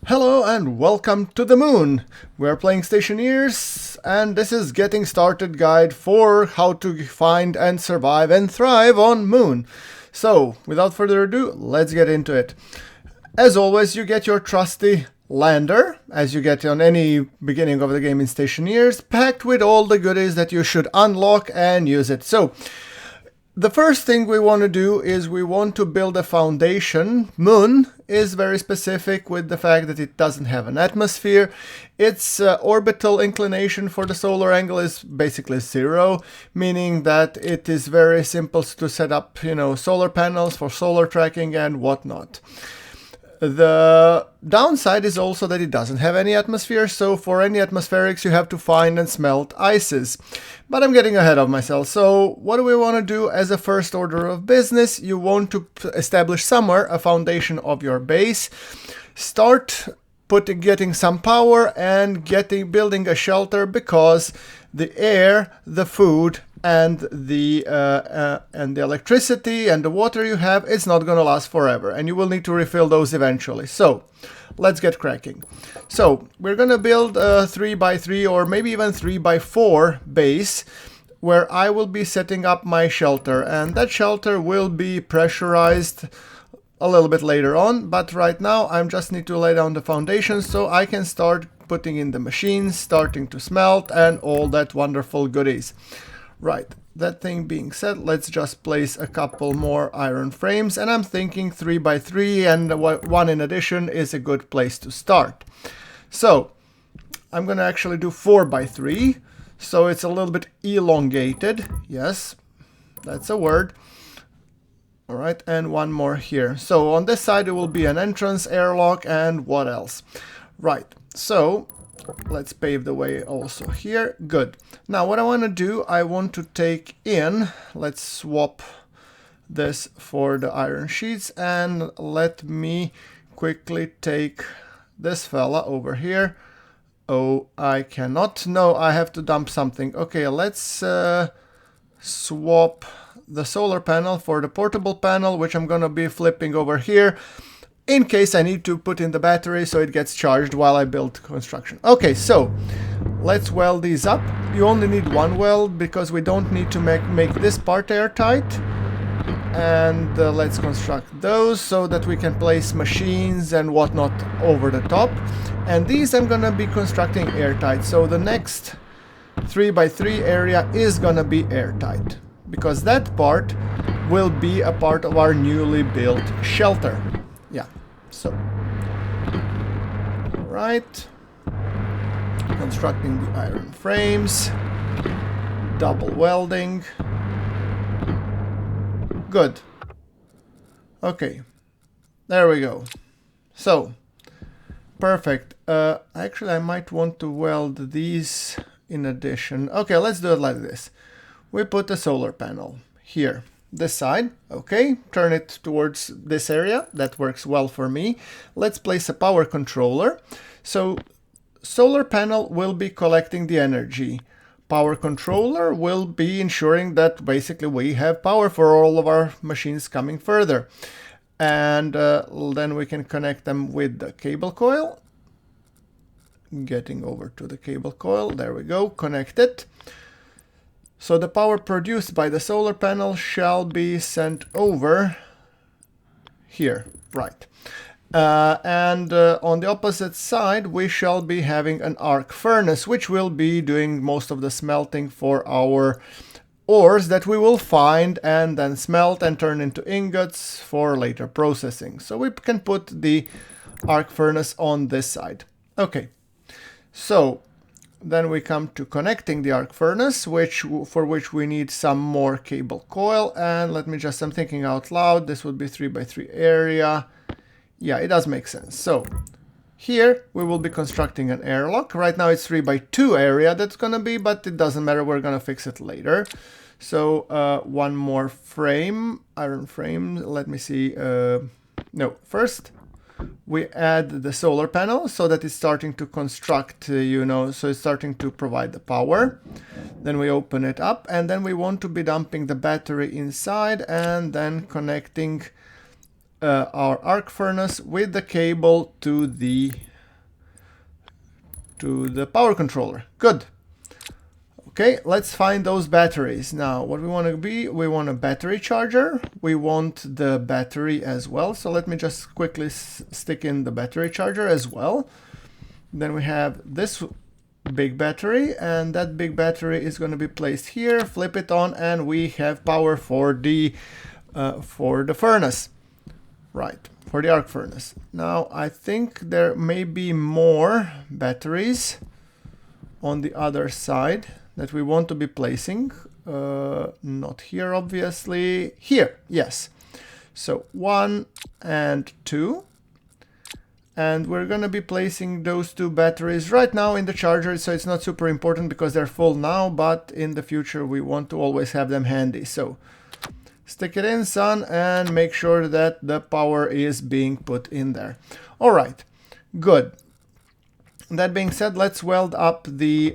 Hello and welcome to the moon. We're playing Stationeers and this is Getting Started Guide for how to find and survive and thrive on moon. So, without further ado, let's get into it. As always, you get your trusty lander, as you get on any beginning of the game in Stationeers, packed with all the goodies that you should unlock and use it. So, the first thing we want to do is we want to build a foundation. Moon is very specific with the fact that it doesn't have an atmosphere. Its orbital inclination for the solar angle is basically 0, meaning that it is very simple to set up, solar panels for solar tracking and whatnot. The downside is also that it doesn't have any atmosphere, so for any atmospherics you have to find and smelt ices. But I'm getting ahead of myself, so what do we want to do as a first order of business? You want to establish somewhere a foundation of your base. Start getting some power and building a shelter, because the air, the food, and the electricity and the water you have, it's not going to last forever, and you will need to refill those eventually. So let's get cracking. So we're going to build a 3x3 or maybe even 3x4 base where I will be setting up my shelter, and that shelter will be pressurized a little bit later on, but right now I just need to lay down the foundation so I can start putting in the machines, starting to smelt and all that wonderful goodies. Right, that thing being said, let's just place a couple more iron frames, and I'm thinking 3x3 and one in addition is a good place to start. So I'm gonna actually do 4x3, so it's a little bit elongated. Yes, that's a word. All right, and one more here. So on this side it will be an entrance, airlock, and what else? Right, so let's pave the way also here. Good. Now what I want to do, I want to take in, let's swap this for the iron sheets, and let me quickly take this fella over here. Oh, I cannot. No, I have to dump something. Okay, let's swap the solar panel for the portable panel, which I'm gonna be flipping over here in case I need to put in the battery so it gets charged while I build construction. Okay, so let's weld these up. You only need one weld because we don't need to make this part airtight. And let's construct those so that we can place machines and whatnot over the top. And these I'm gonna be constructing airtight. So the next 3x3 area is gonna be airtight, because that part will be a part of our newly built shelter. Yeah, so right, constructing the iron frames, double welding. Good. Okay, there we go. So perfect. Actually I might want to weld these in addition. Okay, let's do it like this. We put a solar panel here, this side. Okay, turn it towards this area. That works well for me. Let's place a power controller. So solar panel will be collecting the energy. Power controller will be ensuring that basically we have power for all of our machines coming further. And then we can connect them with the cable coil. Getting over to the cable coil. There we go, connect it. So the power produced by the solar panel shall be sent over here, right. And on the opposite side we shall be having an arc furnace, which will be doing most of the smelting for our ores that we will find and then smelt and turn into ingots for later processing. So we can put the arc furnace on this side. Okay, so then we come to connecting the arc furnace, for which we need some more cable coil. And let me just, I'm thinking out loud, this would be 3x3 area. Yeah, it does make sense. So here we will be constructing an airlock. Right now it's 3x2 area that's gonna be, but it doesn't matter, we're gonna fix it later. So one more frame, iron frame, let me see. No, first we add the solar panel so that it's starting to construct, so it's starting to provide the power. Then we open it up, and then we want to be dumping the battery inside and then connecting our arc furnace with the cable to the to the power controller. Good. Okay, let's find those batteries. Now, what we want to be, we want a battery charger. We want the battery as well. So let me just quickly stick in the battery charger as well. Then we have this big battery, and that big battery is going to be placed here. Flip it on, and we have power for the furnace. Right, for the arc furnace. Now, I think there may be more batteries on the other side that we want to be placing. Not here, obviously. Here, yes. So 1 and 2. And we're going to be placing those 2 batteries right now in the charger, so it's not super important because they're full now, but in the future we want to always have them handy. So stick it in, son, and make sure that the power is being put in there. All right, good. That being said, let's weld up the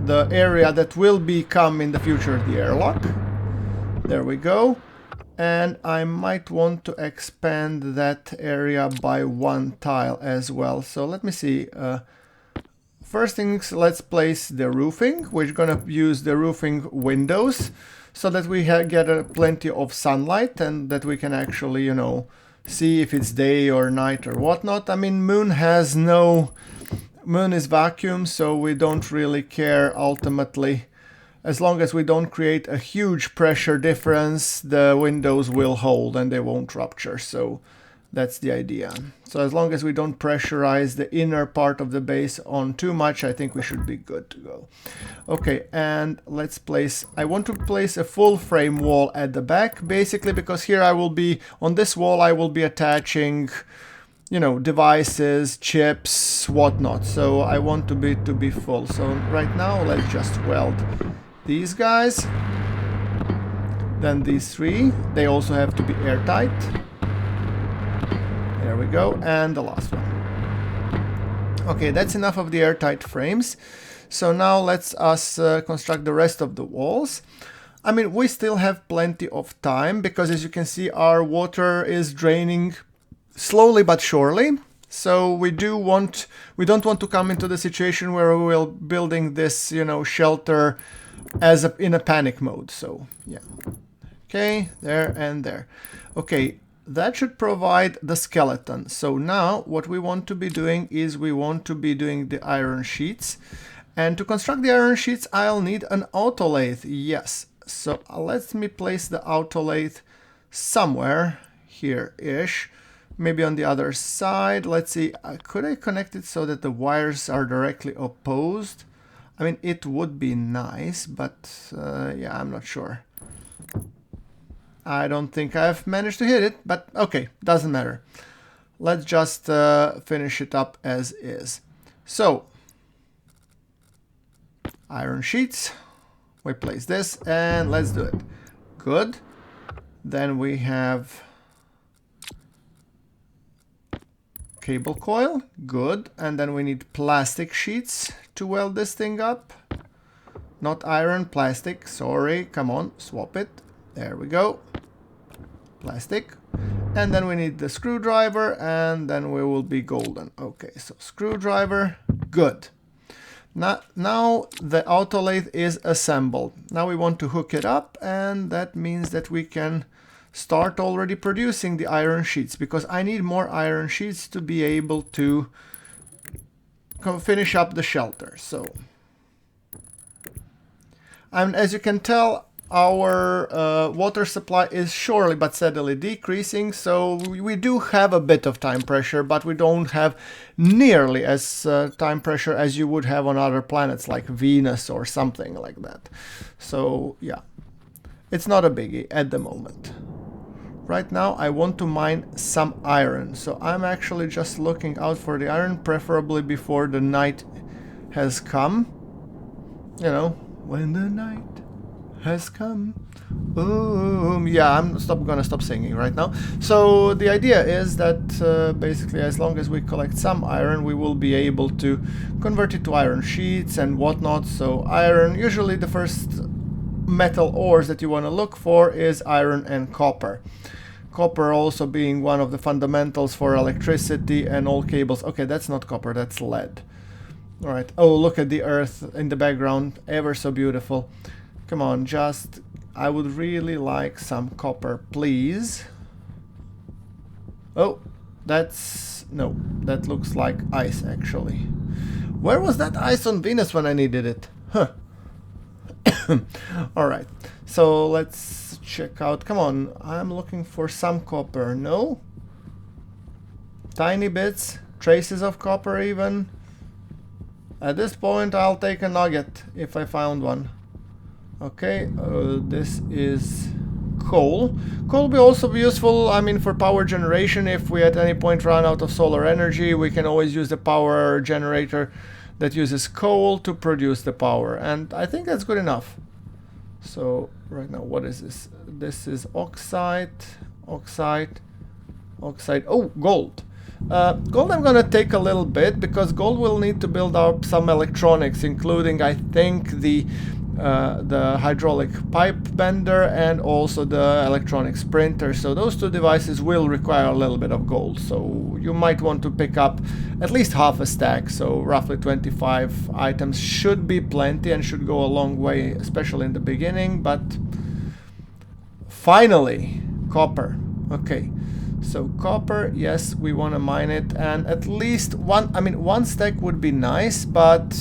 area that will become in the future the airlock. There we go. And I might want to expand that area by 1 tile as well. So let me see. First things, let's place the roofing. We're gonna use the roofing windows so that we get plenty of sunlight and that we can actually, you know, see if it's day or night or whatnot. I mean, moon is vacuum, so we don't really care ultimately. As long as we don't create a huge pressure difference, the windows will hold and they won't rupture. So that's the idea. So as long as we don't pressurize the inner part of the base on too much, I think we should be good to go. Okay, and let's place, I want to place a full frame wall at the back, basically because here I will be, on this wall I will be attaching, you know, devices, chips, whatnot. So I want to be full. So right now let's just weld these guys. Then these 3, they also have to be airtight. There we go, and the last one. Okay, that's enough of the airtight frames. So now let's construct the rest of the walls. I mean, we still have plenty of time because, as you can see, our water is draining slowly but surely. So we don't want to come into the situation where we will building this, you know, shelter in a panic mode. So yeah. Okay, there and there. Okay, that should provide the skeleton. So now what we want to be doing is we want to be doing the iron sheets. And to construct the iron sheets, I'll need an autolathe. Yes. So let me place the autolathe somewhere here-ish. Maybe on the other side. Let's see. Could I connect it so that the wires are directly opposed? I mean, it would be nice, but yeah, I'm not sure. I don't think I've managed to hit it, but okay, doesn't matter. Let's just finish it up as is. So, iron sheets. We place this and let's do it. Good. Then we have cable coil. Good. And then we need plastic sheets to weld this thing up. Not iron, plastic. Sorry. Come on, swap it. There we go. Plastic. And then we need the screwdriver, and then we will be golden. Okay, so screwdriver. Good. Now the autolathe is assembled. Now we want to hook it up, and that means that we can start already producing the iron sheets, because I need more iron sheets to be able to finish up the shelter. So, and as you can tell, our water supply is surely but steadily decreasing, so we do have a bit of time pressure, but we don't have nearly as time pressure as you would have on other planets like Venus or something like that. So yeah, it's not a biggie at the moment. Right now I want to mine some iron, so I'm actually just looking out for the iron, preferably before the night has come. You know, when the night has come. Yeah, I'm gonna stop singing right now. So the idea is that basically, as long as we collect some iron, we will be able to convert it to iron sheets and whatnot. So iron, usually the first metal ores that you want to look for is iron and copper. copper also being one of the fundamentals for electricity and all cables. Okay, that's not copper, that's lead. All right. Oh, look at the earth in the background, ever so beautiful. Come on, just, I would really like some copper, please. Oh, that's, no, that looks like ice actually. Where was that ice on Venus when I needed it? Huh. All right, so let's check out. Come on, I'm looking for some copper. No? Tiny bits, traces of copper even. At this point, I'll take a nugget if I found one. Okay, this is coal. Coal will also be useful, I mean, for power generation. If we at any point run out of solar energy, we can always use the power generator that uses coal to produce the power, and I think that's good enough. So right now, what is this? This is oxide. Oh, gold. Gold I'm gonna take a little bit, because gold will need to build up some electronics, including, I think, the hydraulic pipe bender and also the electronics printer. So those two devices will require a little bit of gold. So you might want to pick up at least half a stack. So roughly 25 items should be plenty and should go a long way, especially in the beginning. But finally, copper. Okay. So copper, yes, we want to mine it, and at least one stack would be nice, but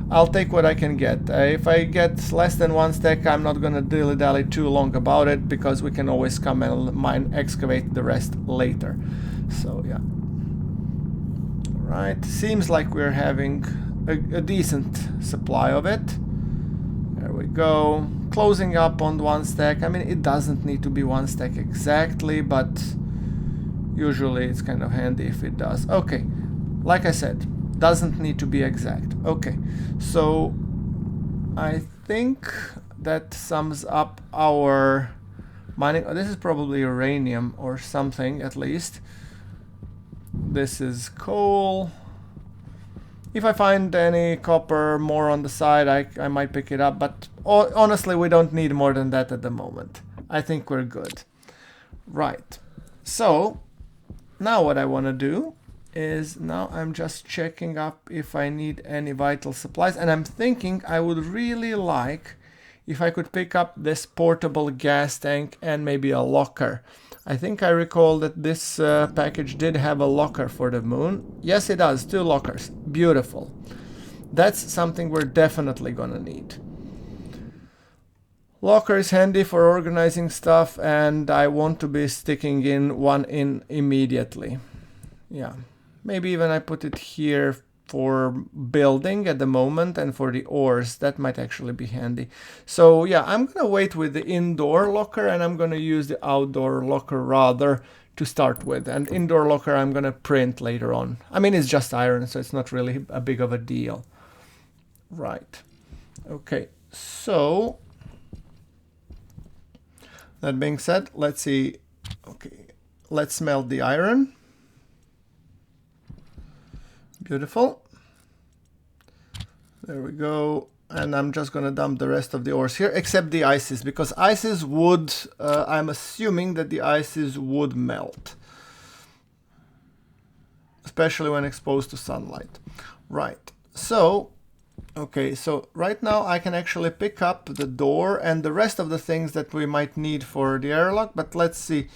I'll take what I can get. If I get less than one stack, I'm not gonna dilly-dally too long about it, because we can always come and excavate the rest later. So yeah. Right, seems like we're having a decent supply of it. There we go. Closing up on one stack. I mean, it doesn't need to be one stack exactly, but usually it's kind of handy if it does. Okay, like I said, doesn't need to be exact. Okay, so I think that sums up our mining. Oh, this is probably uranium or something, at least. This is coal. If I find any copper more on the side, I might pick it up, but honestly, we don't need more than that at the moment. I think we're good. Right, so now what I want to do is, now I'm just checking up if I need any vital supplies, and I'm thinking I would really like if I could pick up this portable gas tank and maybe a locker. I think I recall that this package did have a locker for the moon. Yes, it does, 2 lockers. Beautiful. That's something we're definitely gonna need. Locker is handy for organizing stuff, and I want to be sticking one in immediately. Yeah, maybe even I put it here for building at the moment, and for the ores, that might actually be handy. So yeah, I'm gonna wait with the indoor locker, and I'm gonna use the outdoor locker rather to start with. And indoor locker I'm gonna print later on. I mean, it's just iron, so it's not really a big of a deal. Right, okay, so that being said, let's see. Okay, let's smelt the iron. Beautiful. There we go. And I'm just gonna dump the rest of the ores here, except the ices, because ices would, I'm assuming that the ices would melt, especially when exposed to sunlight. Right, so okay, so right now I can actually pick up the door and the rest of the things that we might need for the airlock, but let's see.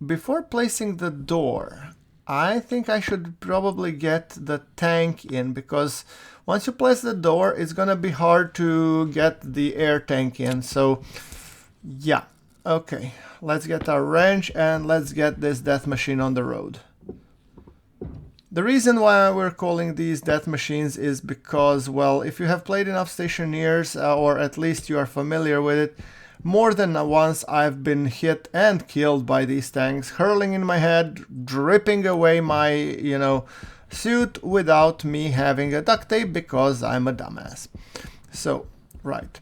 Before placing the door, I think I should probably get the tank in, because once you place the door, it's gonna be hard to get the air tank in. So yeah, okay, let's get our wrench and let's get this death machine on the road. The reason why we're calling these death machines is because, well, if you have played enough Stationeers, or at least you are familiar with it, more than once I've been hit and killed by these tanks, hurling in my head, dripping away my, suit without me having a duct tape, because I'm a dumbass. So, right.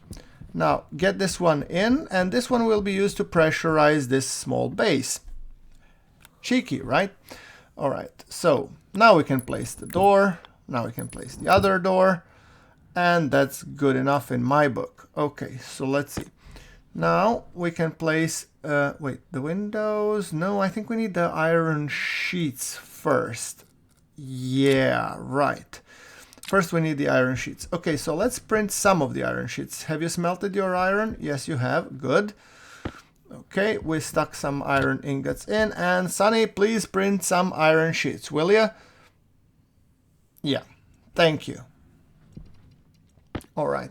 Now, get this one in, and this one will be used to pressurize this small base. Cheeky, right? Alright, so now we can place the door, now we can place the other door, and that's good enough in my book. Okay, so let's see. Now we can place, wait, the windows? No, I think we need the iron sheets first. Yeah, right. First we need the iron sheets. Okay, so let's print some of the iron sheets. Have you smelted your iron? Yes, you have. Good. Okay, we stuck some iron ingots in. And Sunny, please print some iron sheets, will you? Yeah, thank you. All right.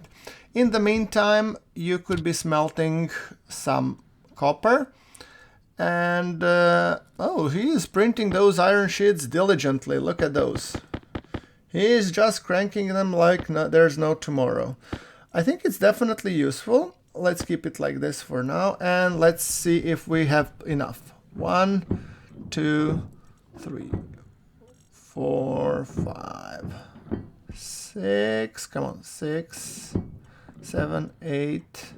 In the meantime, you could be smelting some copper. And, oh, he is printing those iron sheets diligently. Look at those. He is just cranking them like there's no tomorrow. I think it's definitely useful. Let's keep it like this for now. And let's see if we have enough. 1, 2, 3, 4, 5, 6. Come on. 6, 7, 8,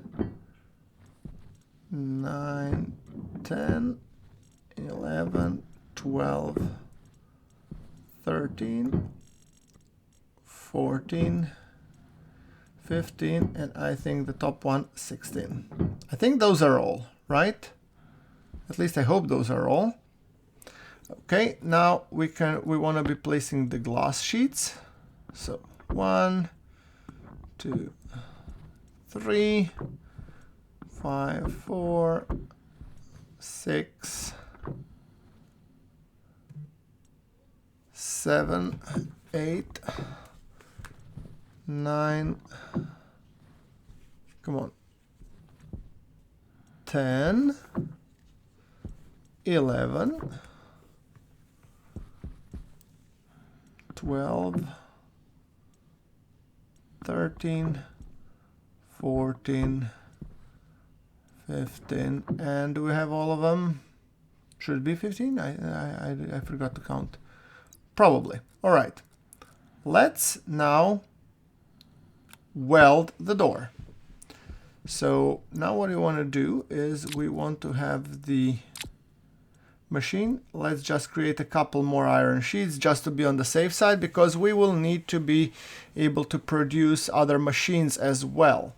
9, 10, 11, 12, 13, 14, 15, and I think the top one, 16. I think those are all, right? At least I hope those are all. Okay, now we want to be placing the glass sheets. So 1, 2, 3, 5, 4, 6, 7, 8, 9, come on, 10, 11, 12, 13, 14, 15, and do we have all of them? Should it be 15? I forgot to count. Probably. All right. Let's now weld the door. So now what we want to do is we want to have the machine. Let's just create a couple more iron sheets just to be on the safe side, because we will need to be able to produce other machines as well.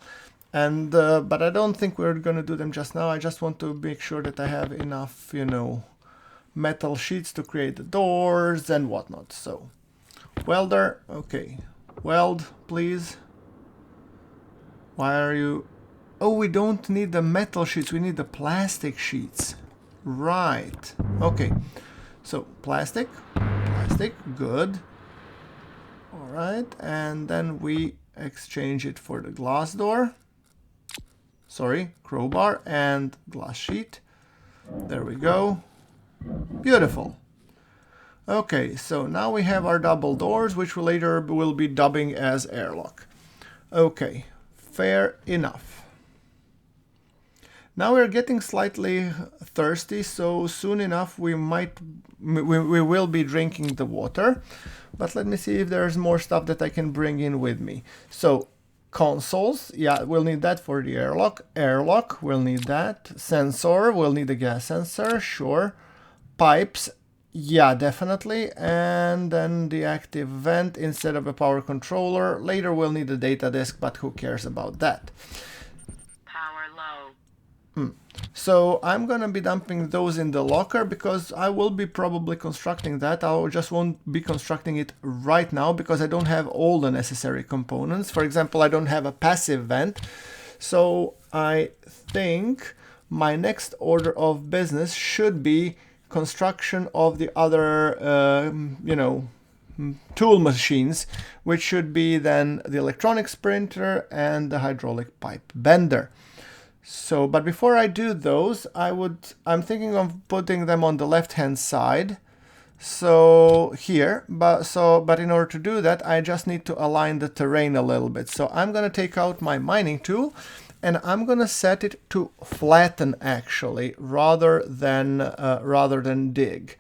And but I don't think we're going to do them just now. I just want to make sure that I have enough, you know, metal sheets to create the doors and whatnot. So welder, okay, weld please. Why are you... Oh, we don't need the metal sheets, we need the plastic sheets. Right, okay, so plastic, good. All right, and then we exchange it for the glass door. Sorry, crowbar and glass sheet. There we go. Beautiful. Okay, so now we have our double doors, which we later will be dubbing as airlock. Okay, fair enough. Now we're getting slightly thirsty, so soon enough we will be drinking the water. But let me see if there's more stuff that I can bring in with me. So consoles, yeah, we'll need that for the airlock. Airlock, we'll need that. Sensor, we'll need a gas sensor, sure. Pipes, yeah, definitely. And then the active vent instead of a power controller. Later we'll need a data disk, but who cares about that? Power low. So I'm gonna be dumping those in the locker because I will be probably constructing that. I just won't be constructing it right now because I don't have all the necessary components. For example, I don't have a passive vent. So I think my next order of business should be construction of the other, you know, tool machines, which should be then the electronics printer and the hydraulic pipe bender. So, but before I do those, I'm thinking of putting them on the left-hand side. So here, but in order to do that, I just need to align the terrain a little bit. So I'm gonna take out my mining tool and I'm gonna set it to flatten actually, rather than dig.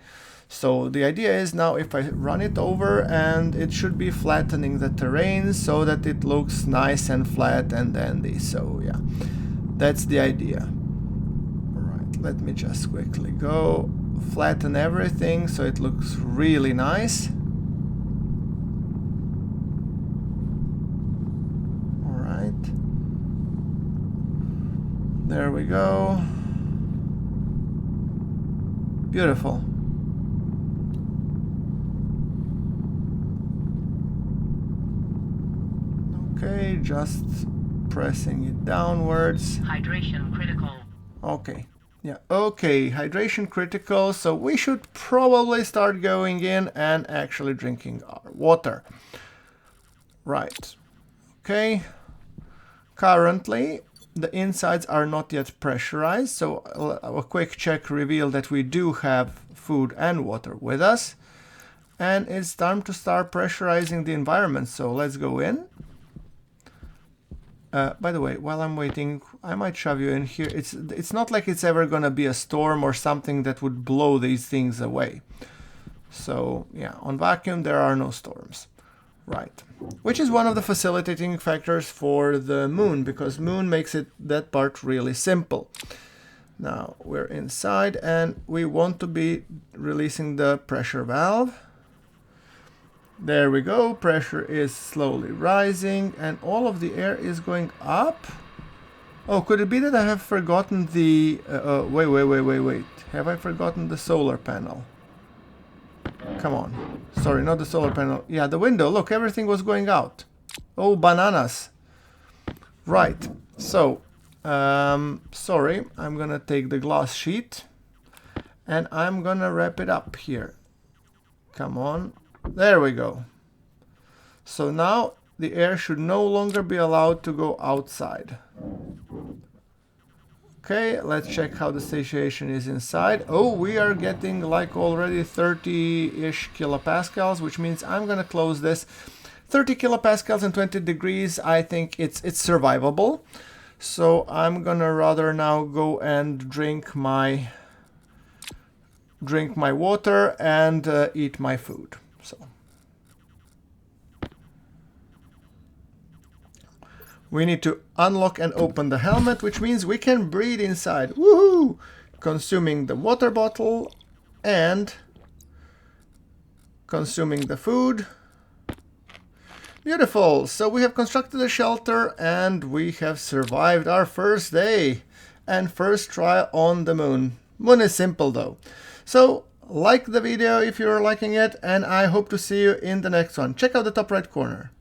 So the idea is now if I run it over, and it should be flattening the terrain so that it looks nice and flat and dandy. So yeah. That's the idea. All right, let me just quickly go flatten everything so it looks really nice. All right. There we go. Beautiful. Okay, just pressing it downwards. Hydration critical. Okay. Yeah, okay, hydration critical, so we should probably start going in and actually drinking our water. Right. Okay. Currently, the insides are not yet pressurized, so a quick check revealed that we do have food and water with us. And it's time to start pressurizing the environment, so let's go in. By the way, while I'm waiting, I might shove you in here. It's not like it's ever gonna be a storm or something that would blow these things away. So yeah, on vacuum there are no storms. Right. Which is one of the facilitating factors for the moon, because moon makes that part really simple. Now we're inside and we want to be releasing the pressure valve. There we go, pressure is slowly rising and all of the air is going up. Oh, could it be that I have forgotten the... wait. Have I forgotten the solar panel? Come on. Sorry, not the solar panel. Yeah, the window. Look, everything was going out. Oh, bananas. Right. So, sorry. I'm gonna take the glass sheet and I'm gonna wrap it up here. Come on. There we go. So now the air should no longer be allowed to go outside. Okay, let's check how the satiation is inside. Oh, we are getting like already 30-ish kilopascals, which means I'm gonna close this. 30 kilopascals and 20 degrees, I think it's survivable. So I'm gonna rather now go and drink my water and eat my food. So we need to unlock and open the helmet, which means we can breathe inside. Woohoo! Consuming the water bottle and consuming the food. Beautiful! So we have constructed a shelter and we have survived our first day and first try on the moon. Moon is simple though. So like the video if you're liking it, and I hope to see you in the next one. Check out the top right corner.